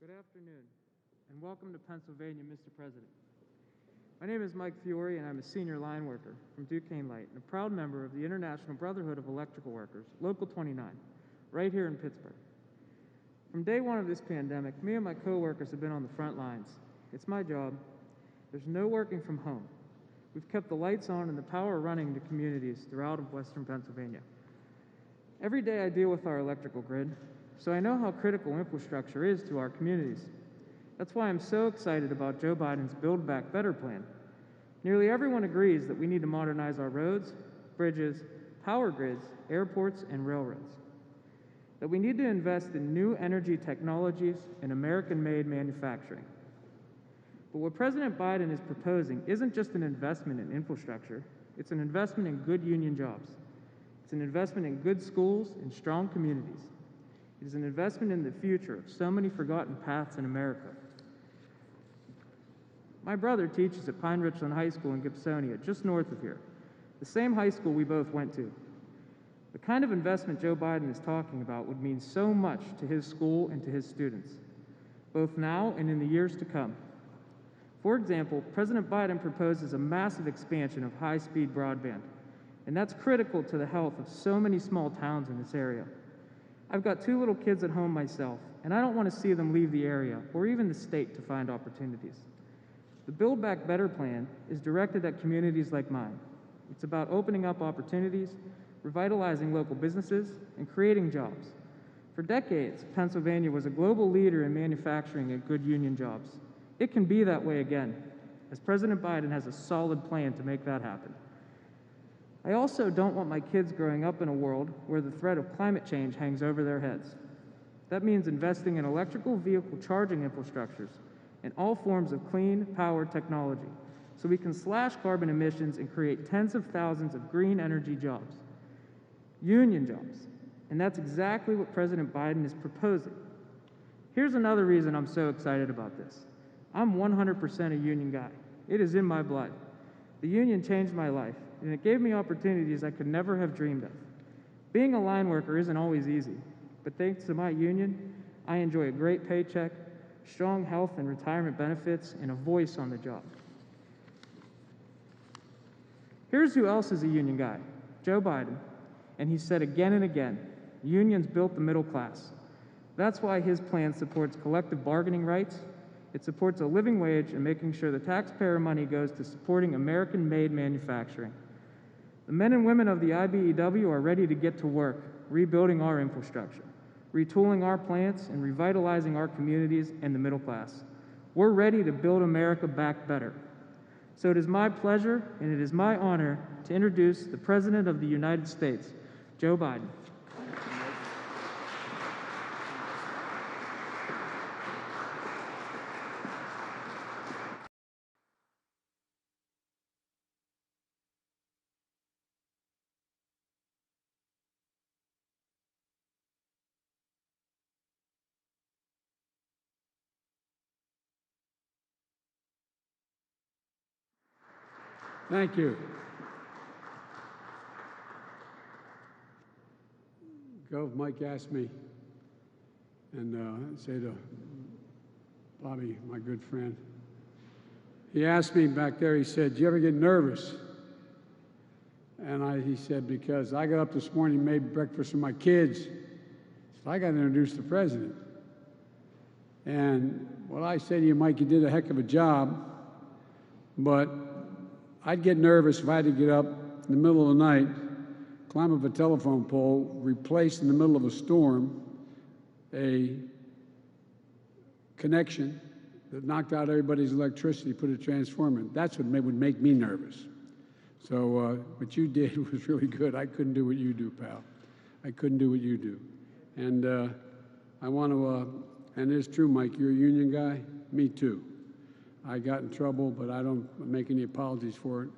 Good afternoon, and welcome to Pennsylvania, Mr. President. My name is Mike Fiore, and I'm a senior line worker from Duquesne Light and a proud member of the International Brotherhood of Electrical Workers, Local 29, right here in Pittsburgh. From day one of this pandemic, me and my coworkers have been on the front lines. It's my job. There's no working from home. We've kept the lights on and the power running to communities throughout Western Pennsylvania. Every day I deal with our electrical grid, so I know how critical infrastructure is to our communities. That's why I'm so excited about Joe Biden's Build Back Better plan. Nearly everyone agrees that we need to modernize our roads, bridges, power grids, airports, and railroads. That we need to invest in new energy technologies and American-made manufacturing. But what President Biden is proposing isn't just an investment in infrastructure, it's an investment in good union jobs. It's an investment in good schools and strong communities. It is an investment in the future of so many forgotten paths in America. My brother teaches at Pine Richland High School in Gibsonia, just north of here, the same high school we both went to. The kind of investment Joe Biden is talking about would mean so much to his school and to his students, both now and in the years to come. For example, President Biden proposes a massive expansion of high-speed broadband, and that's critical to the health of so many small towns in this area. I've got 2 little kids at home myself, and I don't want to see them leave the area or even the state to find opportunities. The Build Back Better plan is directed at communities like mine. It's about opening up opportunities, revitalizing local businesses, and creating jobs. For decades, Pennsylvania was a global leader in manufacturing and good union jobs. It can be that way again, as President Biden has a solid plan to make that happen. I also don't want my kids growing up in a world where the threat of climate change hangs over their heads. That means investing in electrical vehicle charging infrastructures and all forms of clean power technology so we can slash carbon emissions and create tens of thousands of green energy jobs. Union jobs. And that's exactly what President Biden is proposing. Here's another reason I'm so excited about this. I'm 100% a union guy. It is in my blood. The union changed my life, and it gave me opportunities I could never have dreamed of. Being a line worker isn't always easy, but thanks to my union, I enjoy a great paycheck, strong health and retirement benefits, and a voice on the job. Here's who else is a union guy, Joe Biden, and he said again and again, unions built the middle class. That's why his plan supports collective bargaining rights. It supports a living wage and making sure the taxpayer money goes to supporting American-made manufacturing. The men and women of the IBEW are ready to get to work, rebuilding our infrastructure, retooling our plants, and revitalizing our communities and the middle class. We're ready to build America back better. So it is my pleasure and it is my honor to introduce the President of the United States, Joe Biden. Thank you. Gov, Mike asked me, and say to Bobby, my good friend, he asked me back there, he said, "Do you ever get nervous?" And he said, because I got up this morning and made breakfast for my kids, so I got to introduce the president. And what I say to you, Mike, you did a heck of a job, but I'd get nervous if I had to get up in the middle of the night, climb up a telephone pole, replace in the middle of a storm a connection that knocked out everybody's electricity, put a transformer in. That's what would make me nervous. So what you did was really good. I couldn't do what you do, pal. I couldn't do what you do. And I want to, and it's true, Mike, you're a union guy. Me too. I got in trouble, but I don't make any apologies for it.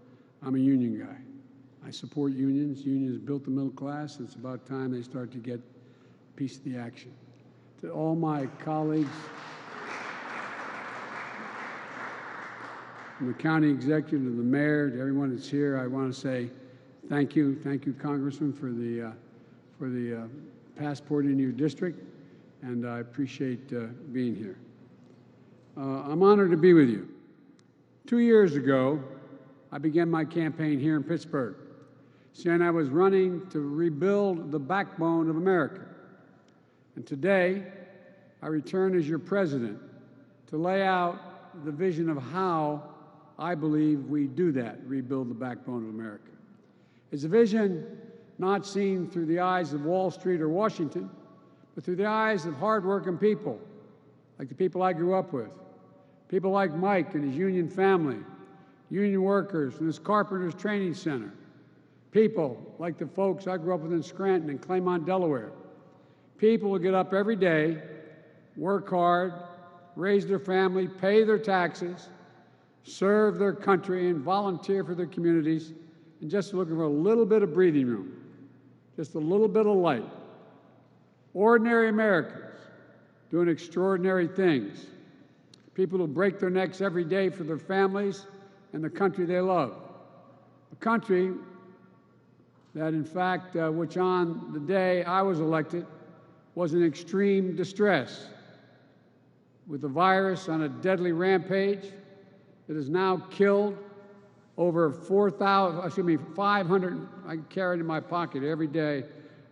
I'm a union guy. I support unions. Unions built the middle class. It's about time they start to get a piece of the action. To all my colleagues, from the county executive to the mayor, to everyone that's here, I want to say thank you. Thank you, Congressman, for the passport in your district, and I appreciate being here. I'm honored to be with you. 2 years ago, I began my campaign here in Pittsburgh, saying I was running to rebuild the backbone of America. And today, I return as your president to lay out the vision of how I believe we do that, rebuild the backbone of America. It's a vision not seen through the eyes of Wall Street or Washington, but through the eyes of hardworking people, like the people I grew up with. People like Mike and his union family, union workers and his Carpenters Training Center. People like the folks I grew up with in Scranton and Claymont, Delaware. People who get up every day, work hard, raise their family, pay their taxes, serve their country, and volunteer for their communities, and just looking for a little bit of breathing room, just a little bit of light. Ordinary Americans doing extraordinary things. People who break their necks every day for their families and the country they love. A country that, in fact, which on the day I was elected was in extreme distress, with the virus on a deadly rampage that has now killed over 500, I carry it in my pocket every day.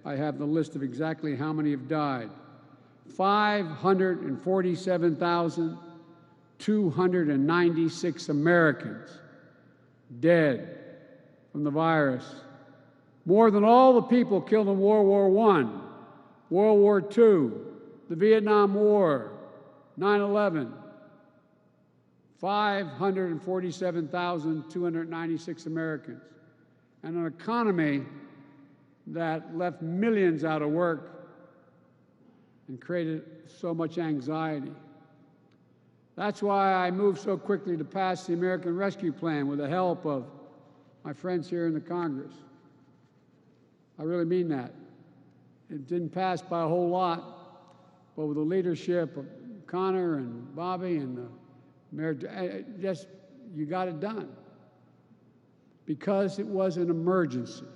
I have the list of exactly how many have died. 547,296 Americans dead from the virus. More than all the people killed in World War I, World War II, the Vietnam War, 9/11. 547,296 Americans. And an economy that left millions out of work and created so much anxiety. That's why I moved so quickly to pass the American Rescue Plan with the help of my friends here in the Congress. I really mean that. It didn't pass by a whole lot, but with the leadership of Connor and Bobby and the Mayor, you got it done. Because it was an emergency.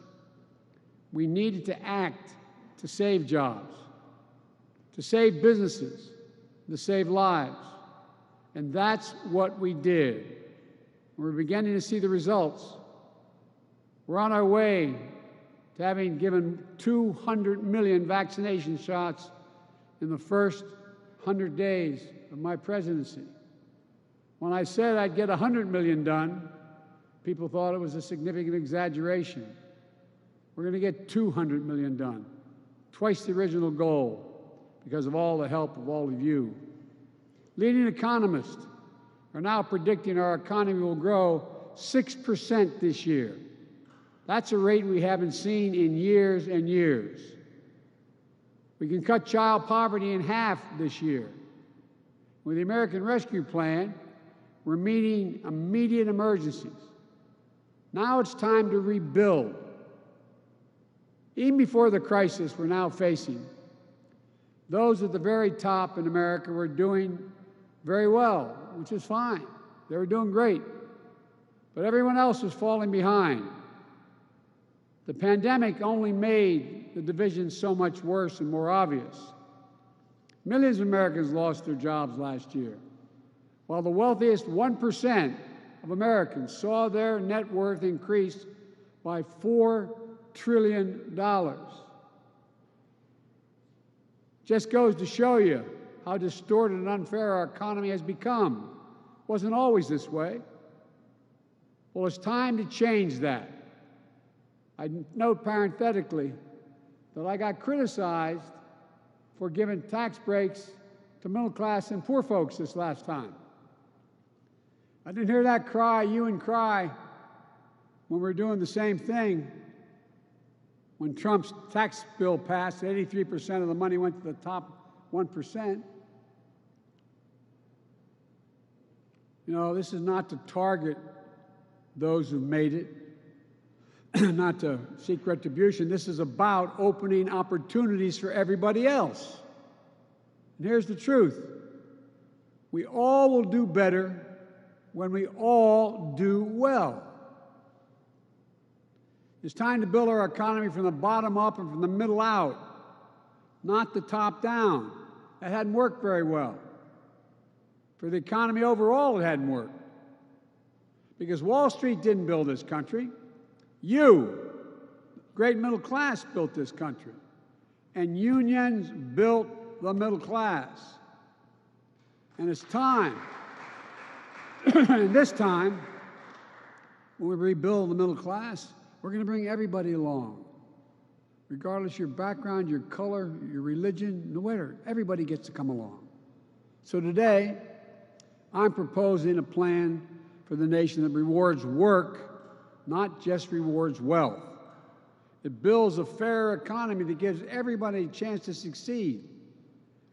We needed to act to save jobs, to save businesses, to save lives. And that's what we did. We're beginning to see the results. We're on our way to having given 200 million vaccination shots in the first 100 days of my presidency. When I said I'd get 100 million done, people thought it was a significant exaggeration. We're going to get 200 million done, twice the original goal, because of all the help of all of you. Leading economists are now predicting our economy will grow 6% this year. That's a rate we haven't seen in years and years. We can cut child poverty in half this year. With the American Rescue Plan, we're meeting immediate emergencies. Now it's time to rebuild. Even before the crisis we're now facing, those at the very top in America were doing very well, which is fine. They were doing great. But everyone else was falling behind. The pandemic only made the division so much worse and more obvious. Millions of Americans lost their jobs last year, while the wealthiest 1% of Americans saw their net worth increase by $4 trillion. Just goes to show you how distorted and unfair our economy has become. It wasn't always this way. Well, it's time to change that. I note parenthetically that I got criticized for giving tax breaks to middle class and poor folks this last time. I didn't hear that cry, you and cry, when we were doing the same thing. When Trump's tax bill passed, 83% of the money went to the top 1%. You know, this is not to target those who've made it, not to seek retribution. This is about opening opportunities for everybody else. And here's the truth. We all will do better when we all do well. It's time to build our economy from the bottom up and from the middle out, not the top down. That hadn't worked very well. For the economy overall, it hadn't worked. Because Wall Street didn't build this country. You, great middle class, built this country. And unions built the middle class. And it's time, and this time, when we rebuild the middle class, we're going to bring everybody along. Regardless of your background, your color, your religion, no matter, everybody gets to come along. So today, I'm proposing a plan for the nation that rewards work, not just rewards wealth. It builds a fair economy that gives everybody a chance to succeed.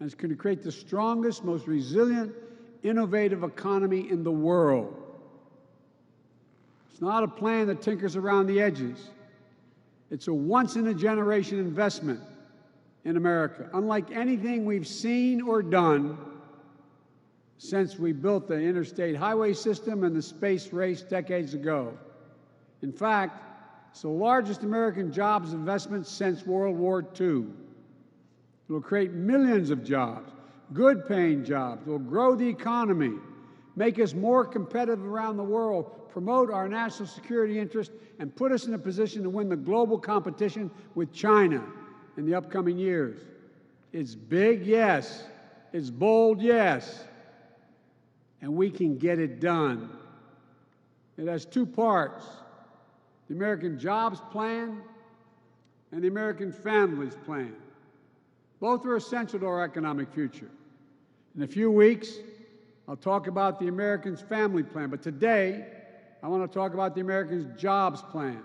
And it's going to create the strongest, most resilient, innovative economy in the world. It's not a plan that tinkers around the edges. It's a once-in-a-generation investment in America, unlike anything we've seen or done since we built the interstate highway system and the space race decades ago. In fact, it's the largest American jobs investment since World War II. It will create millions of jobs, good-paying jobs. It will grow the economy, make us more competitive around the world, promote our national security interests, and put us in a position to win the global competition with China in the upcoming years. It's big, yes. It's bold, yes. And we can get it done. It has two parts: the American Jobs Plan and the American Families Plan. Both are essential to our economic future. In a few weeks, I'll talk about the Americans' Family Plan, but today, I want to talk about the Americans' Jobs Plan.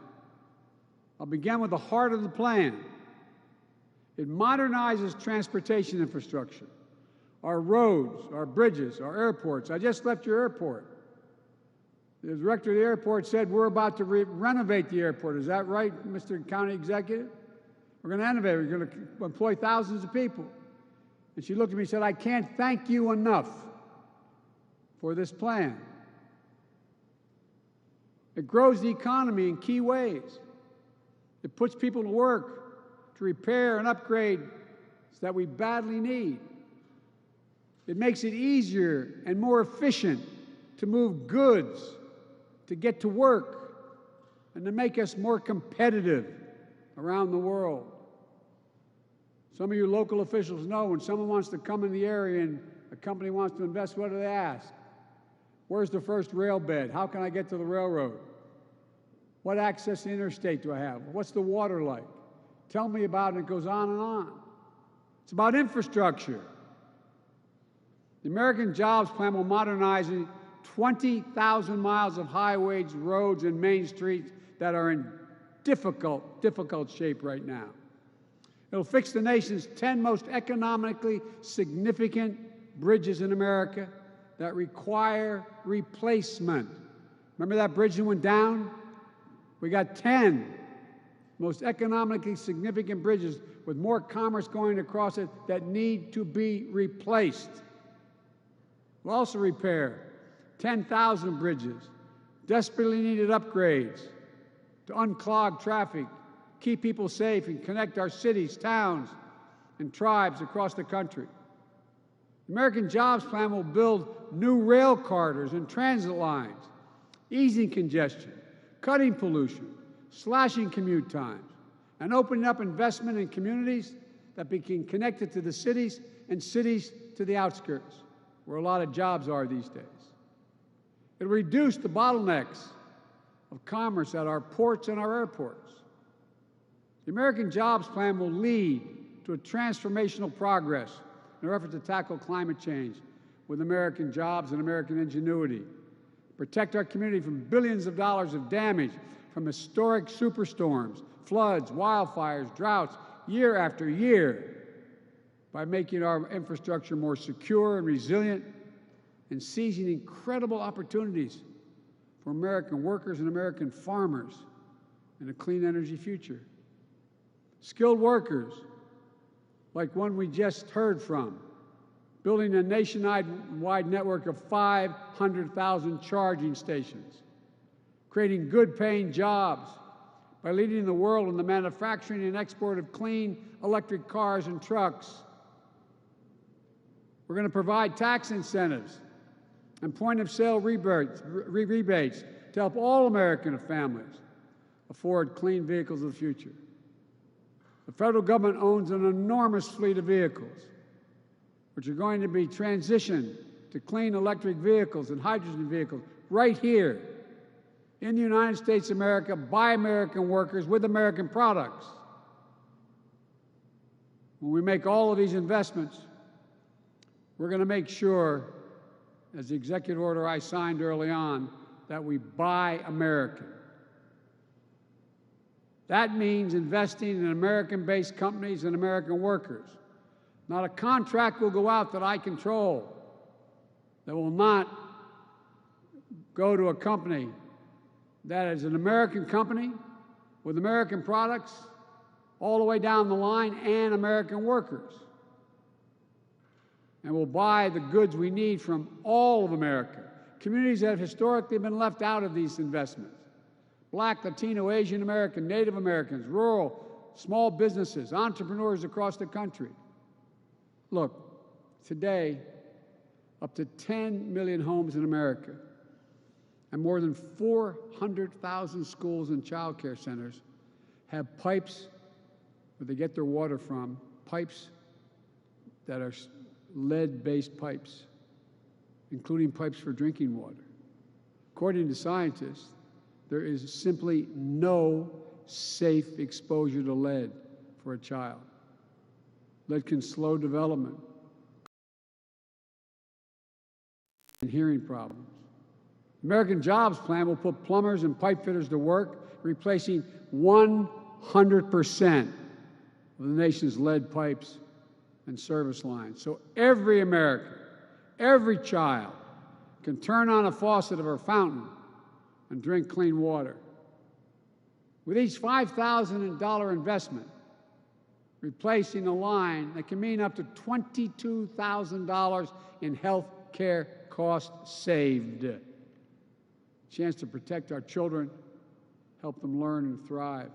I'll begin with the heart of the plan. It modernizes transportation infrastructure, our roads, our bridges, our airports. I just left your airport. The director of the airport said we're about to renovate the airport. Is that right, Mr. County Executive? We're going to innovate. We're going to employ thousands of people. And she looked at me and said, I can't thank you enough for this plan. It grows the economy in key ways. It puts people to work to repair and upgrade that we badly need. It makes it easier and more efficient to move goods, to get to work, and to make us more competitive around the world. Some of you local officials know when someone wants to come in the area and a company wants to invest, what do they ask? Where's the first rail bed? How can I get to the railroad? What access to the interstate do I have? What's the water like? Tell me about it. It goes on and on. It's about infrastructure. The American Jobs Plan will modernize 20,000 miles of highways, roads, and main streets that are in difficult shape right now. It'll fix the nation's 10 most economically significant bridges in America that require replacement. Remember that bridge that went down? We got 10 most economically significant bridges with more commerce going across it that need to be replaced. We'll also repair 10,000 bridges, desperately needed upgrades to unclog traffic, keep people safe, and connect our cities, towns, and tribes across the country. The American Jobs Plan will build new rail corridors and transit lines, easing congestion, cutting pollution, slashing commute times, and opening up investment in communities that become connected to the cities and cities to the outskirts, where a lot of jobs are these days. It'll reduce the bottlenecks of commerce at our ports and our airports. The American Jobs Plan will lead to a transformational progress in our effort to tackle climate change with American jobs and American ingenuity, protect our community from billions of dollars of damage from historic superstorms, floods, wildfires, droughts, year after year, by making our infrastructure more secure and resilient and seizing incredible opportunities for American workers and American farmers in a clean energy future. Skilled workers, like one we just heard from, building a nationwide network of 500,000 charging stations, creating good-paying jobs by leading the world in the manufacturing and export of clean electric cars and trucks. We're going to provide tax incentives and point-of-sale rebates to help all American families afford clean vehicles of the future. The federal government owns an enormous fleet of vehicles, which are going to be transitioned to clean electric vehicles and hydrogen vehicles right here in the United States of America by American workers with American products. When we make all of these investments, we're going to make sure, as the executive order I signed early on, that we buy American. That means investing in American-based companies and American workers. Not a contract will go out that I control that will not go to a company that is an American company with American products all the way down the line and American workers. And we'll buy the goods we need from all of America, communities that have historically been left out of these investments. Black, Latino, Asian American, Native Americans, rural, small businesses, entrepreneurs across the country. Look, today, up to 10 million homes in America and more than 400,000 schools and child care centers have pipes where they get their water from, pipes that are lead-based pipes, including pipes for drinking water. According to scientists, there is simply no safe exposure to lead for a child. Lead can slow development and hearing problems. The American Jobs Plan will put plumbers and pipe fitters to work, replacing 100% of the nation's lead pipes and service lines. So every American, every child can turn on a faucet of our fountain and drink clean water. With each $5,000 investment, replacing a line that can mean up to $22,000 in health care costs saved. Chance to protect our children, help them learn and thrive.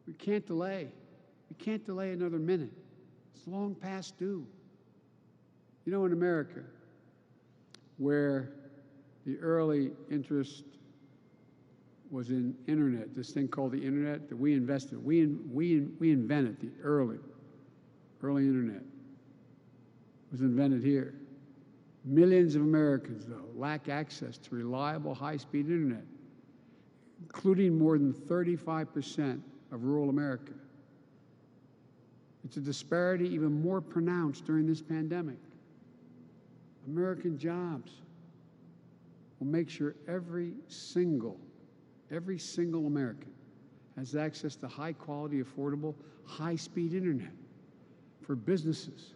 We can't delay. We can't delay another minute. It's long past due. You know, in America, where the early interest was in internet, this thing called the internet that we invested. We invented the early internet. It was invented here. Millions of Americans, though, lack access to reliable high-speed internet, including more than 35% of rural America. It's a disparity even more pronounced during this pandemic. American Jobs will make sure every single American has access to high-quality, affordable, high-speed internet for businesses,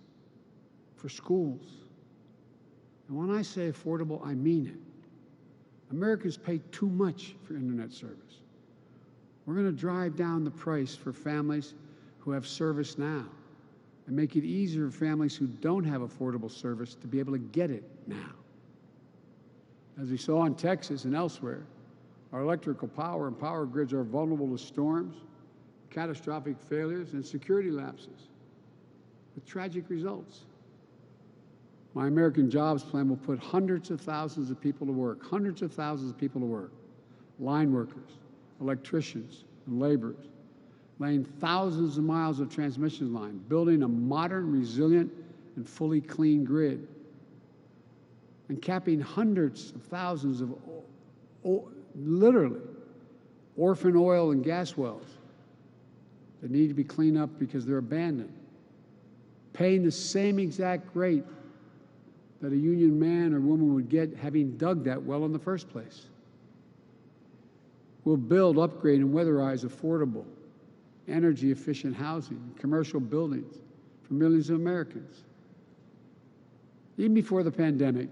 for schools. And when I say affordable, I mean it. Americans pay too much for internet service. We're going to drive down the price for families who have service now and make it easier for families who don't have affordable service to be able to get it now. As we saw in Texas and elsewhere, our electrical power and power grids are vulnerable to storms, catastrophic failures, and security lapses, with tragic results. My American Jobs Plan will put hundreds of thousands of people to work, line workers, electricians, and laborers, laying thousands of miles of transmission line, building a modern, resilient, and fully clean grid, and capping hundreds of thousands of literally orphan oil and gas wells that need to be cleaned up because they're abandoned, paying the same exact rate that a union man or woman would get having dug that well in the first place. We'll build, upgrade, and weatherize affordable, energy-efficient housing, commercial buildings for millions of Americans. Even before the pandemic,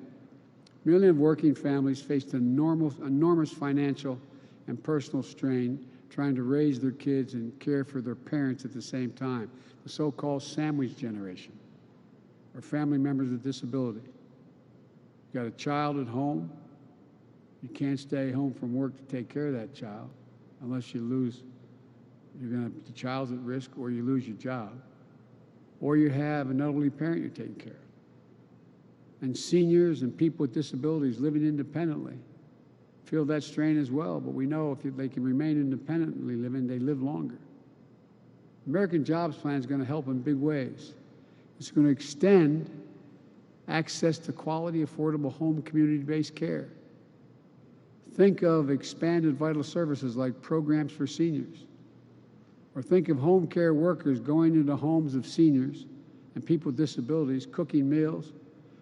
millions of working families faced enormous financial and personal strain trying to raise their kids and care for their parents at the same time, the so-called sandwich generation, or family members with disability. You got a child at home, you can't stay home from work to take care of that child unless you lose, the child's at risk, or you lose your job, or you have an elderly parent you're taking care of. And seniors and people with disabilities living independently feel that strain as well, but we know if they can remain independently living, they live longer. American Jobs Plan is going to help in big ways. It's going to extend access to quality, affordable home community-based care. Think of expanded vital services like programs for seniors. Or think of home care workers going into homes of seniors and people with disabilities, cooking meals,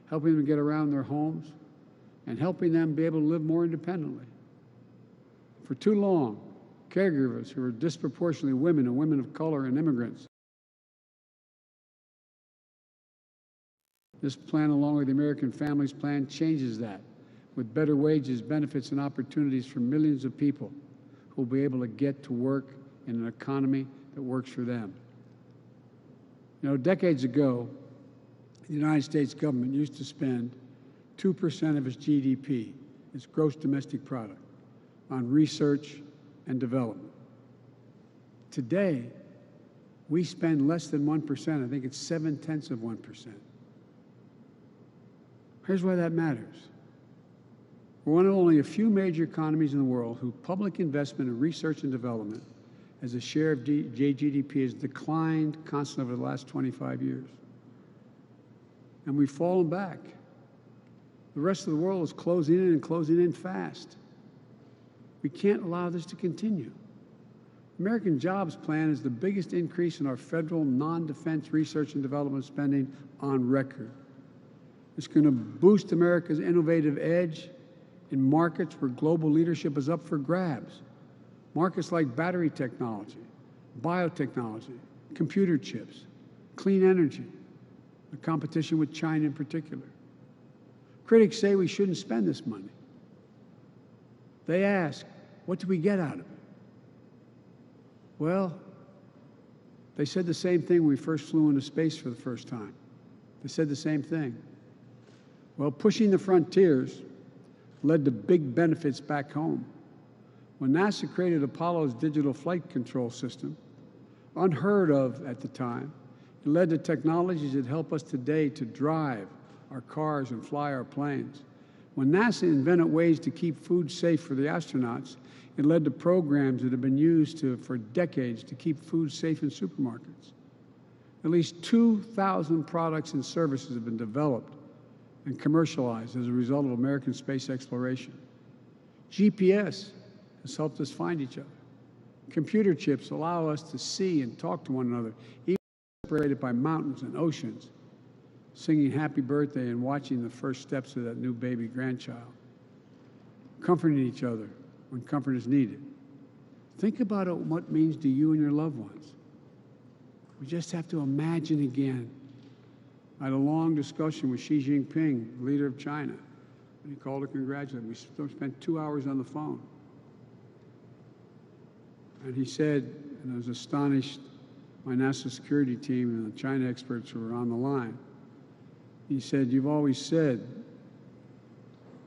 helping them get around their homes, and helping them be able to live more independently. For too long, caregivers who are disproportionately women and women of color and immigrants. This plan, along with the American Families Plan, changes that with better wages, benefits, and opportunities for millions of people who will be able to get to work in an economy that works for them. You know, decades ago, the United States government used to spend 2% of its GDP, its gross domestic product, on research and development. Today, we spend less than 1%. I think it's 0.7%. Here's why that matters. We're one of only a few major economies in the world whose public investment in research and development as a share of GDP has declined constantly over the last 25 years. And we've fallen back. The rest of the world is closing in and closing in fast. We can't allow this to continue. American Jobs Plan is the biggest increase in our federal non-defense research and development spending on record. It's going to boost America's innovative edge in markets where global leadership is up for grabs. Markets like battery technology, biotechnology, computer chips, clean energy, the competition with China in particular. Critics say we shouldn't spend this money. They ask, what do we get out of it? Well, they said the same thing when we first flew into space for the first time. They said the same thing. Well, pushing the frontiers led to big benefits back home. When NASA created Apollo's digital flight control system, unheard of at the time, it led to technologies that help us today to drive our cars and fly our planes. When NASA invented ways to keep food safe for the astronauts, it led to programs that have been used for decades to keep food safe in supermarkets. At least 2,000 products and services have been developed and commercialized as a result of American space exploration. GPS has helped us find each other. Computer chips allow us to see and talk to one another, even separated by mountains and oceans, singing happy birthday and watching the first steps of that new baby grandchild, comforting each other when comfort is needed. Think about what it means to you and your loved ones. We just have to imagine again. I had a long discussion with Xi Jinping, the leader of China, and he called to congratulate me. We spent 2 hours on the phone. And he said, and I was astonished, my national security team and the China experts who were on the line, he said, you've always said,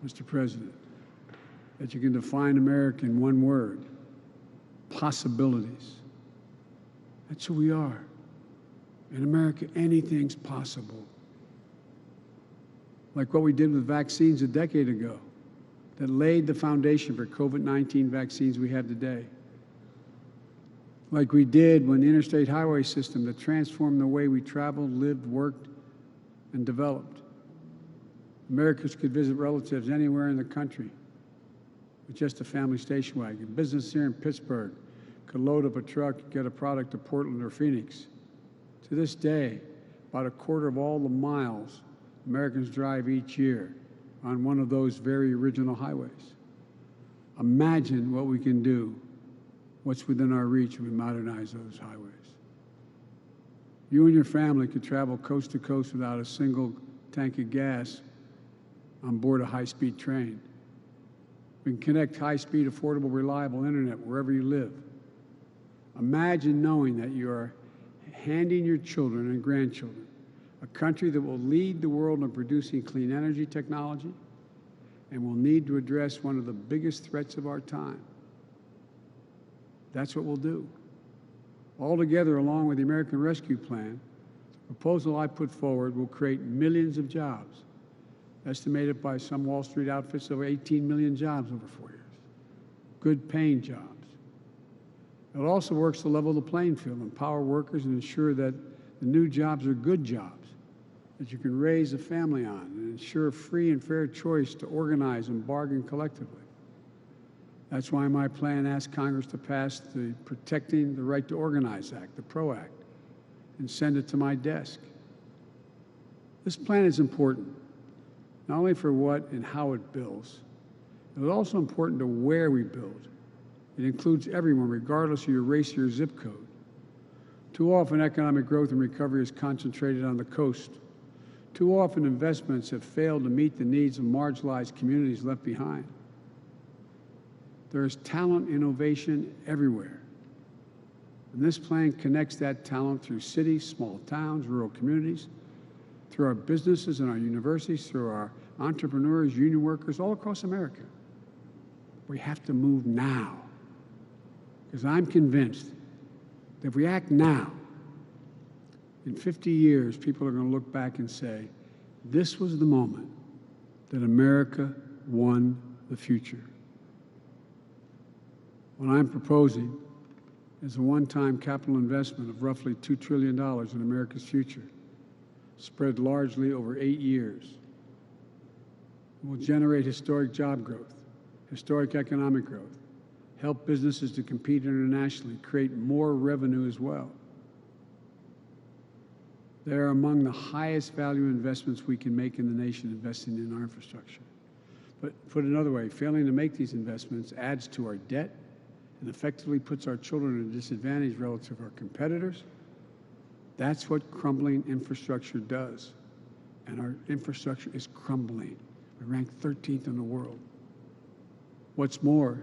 Mr. President, that you can define America in one word, possibilities. That's who we are. In America, anything's possible. Like what we did with vaccines a decade ago that laid the foundation for COVID-19 vaccines we have today. Like we did when the interstate highway system that transformed the way we traveled, lived, worked, and developed. Americans could visit relatives anywhere in the country with just a family station wagon. Business here in Pittsburgh could load up a truck and get a product to Portland or Phoenix. To this day, about a quarter of all the miles Americans drive each year on one of those very original highways. Imagine what we can do, what's within our reach if we modernize those highways. You and your family could travel coast to coast without a single tank of gas on board a high-speed train. We can connect high-speed, affordable, reliable internet wherever you live. Imagine knowing that you are handing your children and grandchildren a country that will lead the world in producing clean energy technology and will need to address one of the biggest threats of our time. That's what we'll do. Altogether, along with the American Rescue Plan, the proposal I put forward will create millions of jobs estimated by some Wall Street outfits over 18 million jobs over 4 years. Good paying jobs. It also works to level the playing field, empower workers, and ensure that the new jobs are good jobs that you can raise a family on, and ensure free and fair choice to organize and bargain collectively. That's why my plan asks Congress to pass the Protecting the Right to Organize Act, the PRO Act, and send it to my desk. This plan is important, not only for what and how it builds, it is also important to where we build. It includes everyone, regardless of your race or your zip code. Too often, economic growth and recovery is concentrated on the coast. Too often, investments have failed to meet the needs of marginalized communities left behind. There is talent innovation everywhere. And this plan connects that talent through cities, small towns, rural communities, through our businesses and our universities, through our entrepreneurs, union workers, all across America. We have to move now. Because I'm convinced that if we act now, in 50 years, people are going to look back and say, this was the moment that America won the future. What I'm proposing is a one-time capital investment of roughly $2 trillion in America's future, spread largely over 8 years. It will generate historic job growth, historic economic growth, help businesses to compete internationally, create more revenue as well. They are among the highest value investments we can make in the nation, investing in our infrastructure. But put another way, failing to make these investments adds to our debt and effectively puts our children at a disadvantage relative to our competitors. That's what crumbling infrastructure does. And our infrastructure is crumbling. We rank 13th in the world. What's more,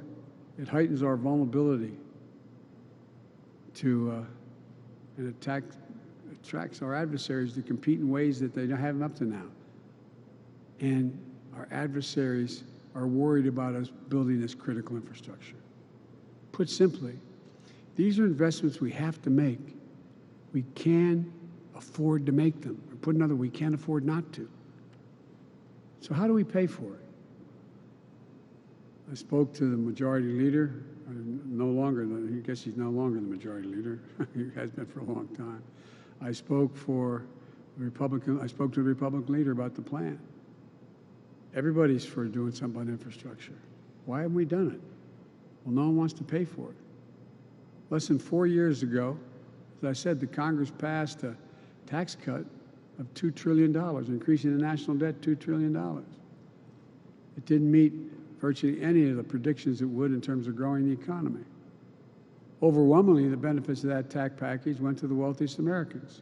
it heightens our vulnerability to and attracts our adversaries to compete in ways that they haven't up to now. And our adversaries are worried about us building this critical infrastructure. Put simply, these are investments we have to make. We can afford to make them. Or put another, we can't afford not to. So how do we pay for it? I spoke to the majority leader, no longer, I guess he's no longer the majority leader. He has been for a long time. I spoke to the Republican leader about the plan. Everybody's for doing something on infrastructure. Why haven't we done it? Well, no one wants to pay for it. Less than 4 years ago, as I said, the Congress passed a tax cut of $2 trillion, increasing the national debt $2 trillion. It didn't meet virtually any of the predictions it would in terms of growing the economy. Overwhelmingly, the benefits of that tax package went to the wealthiest Americans.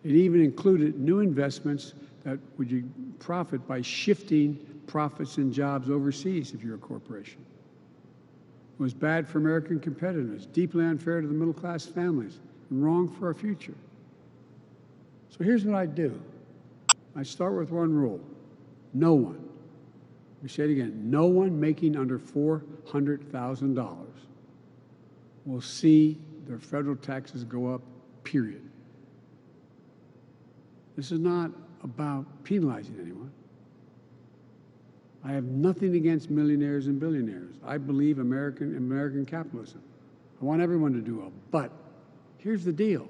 It even included new investments that would profit by shifting profits and jobs overseas if you're a corporation. It was bad for American competitiveness, deeply unfair to the middle-class families, and wrong for our future. So here's what I do. I start with one rule. No one, we say it again, no one making under $400,000 will see their federal taxes go up, period. This is not about penalizing anyone. I have nothing against millionaires and billionaires. I believe American capitalism. I want everyone to do well. But here's the deal.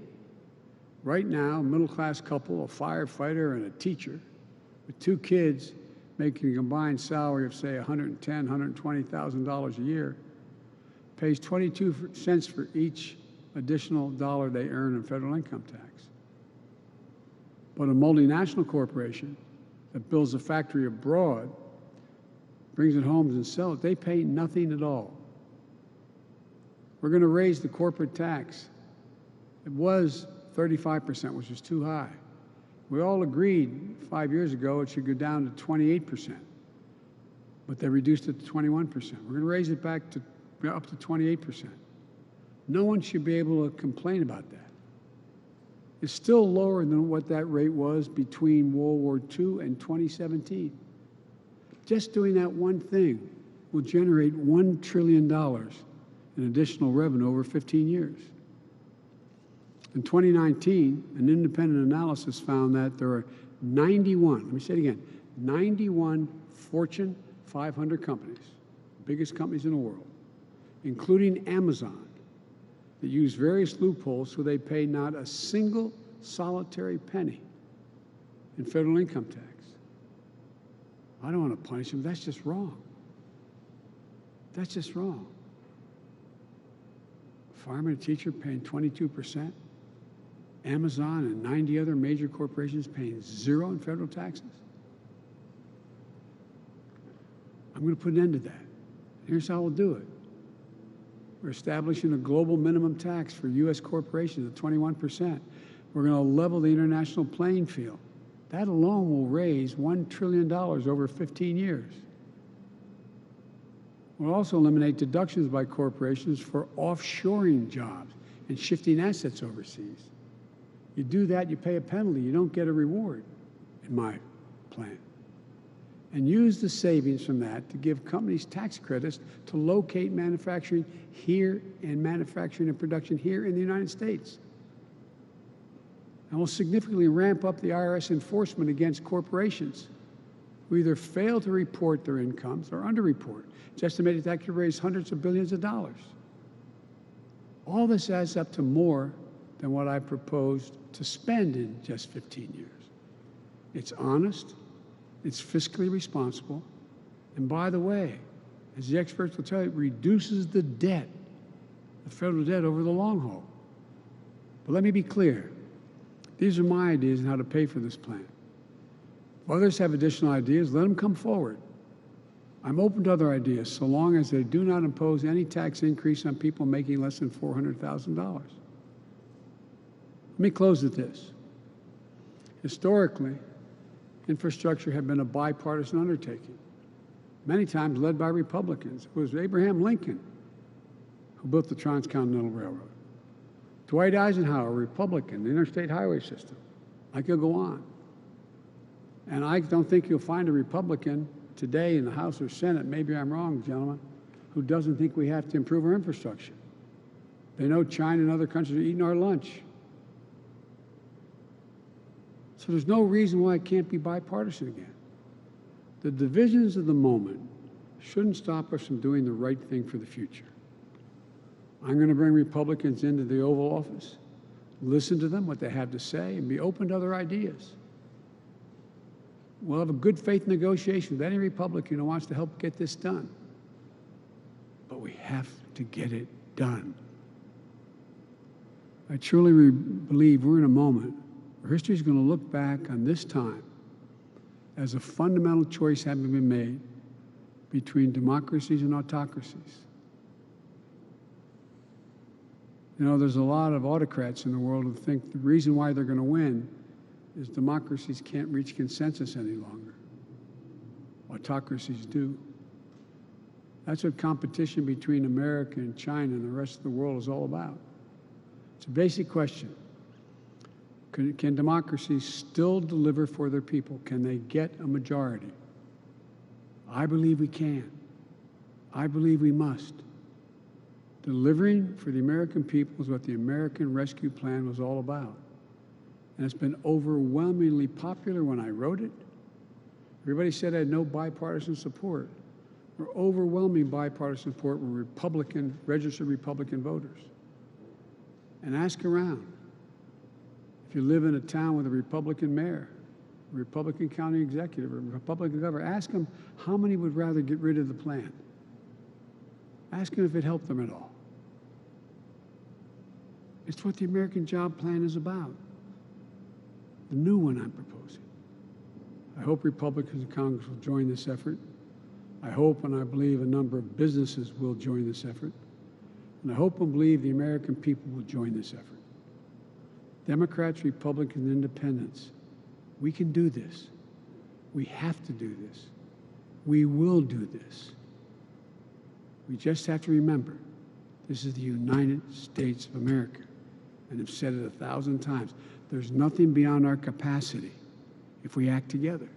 Right now, a middle-class couple, a firefighter and a teacher, with 2 kids making a combined salary of, say, $110,000, $120,000 a year, pays 22 cents for each additional dollar they earn in federal income tax. But a multinational corporation that builds a factory abroad, brings it home and sells it, they pay nothing at all. We're going to raise the corporate tax. It was 35%, which is too high. We all agreed 5 years ago it should go down to 28%, but they reduced it to 21%. We're going to raise it back to up to 28%. No one should be able to complain about that. It's still lower than what that rate was between World War II and 2017. Just doing that one thing will generate $1 trillion in additional revenue over 15 years. In 2019, an independent analysis found that there are 91, let me say it again, 91 Fortune 500 companies, biggest companies in the world, including Amazon, that use various loopholes so they pay not a single solitary penny in federal income tax. I don't want to punish them. That's just wrong. That's just wrong. A fireman and teacher paying 22%. Amazon and 90 other major corporations paying 0 in federal taxes. I'm going to put an end to that. Here's how we'll do it. We're establishing a global minimum tax for U.S. corporations at 21%. We're going to level the international playing field. That alone will raise $1 trillion over 15 years. We'll also eliminate deductions by corporations for offshoring jobs and shifting assets overseas. You do that, you pay a penalty. You don't get a reward, in my plan. And use the savings from that to give companies tax credits to locate manufacturing here and manufacturing and production here in the United States. And we'll significantly ramp up the IRS enforcement against corporations who either fail to report their incomes or underreport. It's estimated that could raise hundreds of billions of dollars. All this adds up to more than what I proposed to spend in just 15 years. It's honest, it's fiscally responsible, and by the way, as the experts will tell you, it reduces the debt, the federal debt over the long haul. But let me be clear. These are my ideas on how to pay for this plan. If others have additional ideas, let them come forward. I'm open to other ideas so long as they do not impose any tax increase on people making less than $400,000. Let me close with this. Historically, infrastructure had been a bipartisan undertaking, many times led by Republicans. It was Abraham Lincoln who built the Transcontinental Railroad. Dwight Eisenhower, Republican, the interstate highway system. I could go on. And I don't think you'll find a Republican today in the House or Senate, maybe I'm wrong, gentlemen, who doesn't think we have to improve our infrastructure. They know China and other countries are eating our lunch. So there's no reason why it can't be bipartisan again. The divisions of the moment shouldn't stop us from doing the right thing for the future. I'm going to bring Republicans into the Oval Office, listen to them, what they have to say, and be open to other ideas. We'll have a good faith negotiation with any Republican who wants to help get this done. But we have to get it done. I truly believe we're in a moment where history is going to look back on this time as a fundamental choice having been made between democracies and autocracies. You know, there's a lot of autocrats in the world who think the reason why they're going to win is democracies can't reach consensus any longer. Autocracies do. That's what competition between America and China and the rest of the world is all about. It's a basic question. Can democracies still deliver for their people? Can they get a majority? I believe we can. I believe we must. Delivering for the American people is what the American Rescue Plan was all about. And it's been overwhelmingly popular when I wrote it. Everybody said I had no bipartisan support. We're overwhelming bipartisan support with Republican, registered Republican voters. And ask around. If you live in a town with a Republican mayor, a Republican county executive, or a Republican governor, ask them how many would rather get rid of the plan. Ask them if it helped them at all. It's what the American Job Plan is about. The new one I'm proposing. I hope Republicans in Congress will join this effort. I hope and I believe a number of businesses will join this effort. And I hope and believe the American people will join this effort. Democrats, Republicans, Independents, we can do this. We have to do this. We will do this. We just have to remember, this is the United States of America. And I've said it 1,000 times. There's nothing beyond our capacity if we act together.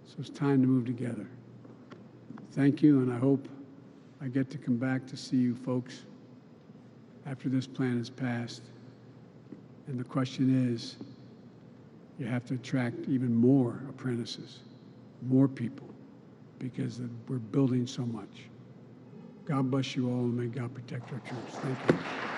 So it's time to move together. Thank you, and I hope I get to come back to see you folks after this plan is passed And the question is, you have to attract even more apprentices, more people, because we're building so much. God bless you all, and may God protect our troops. Thank you.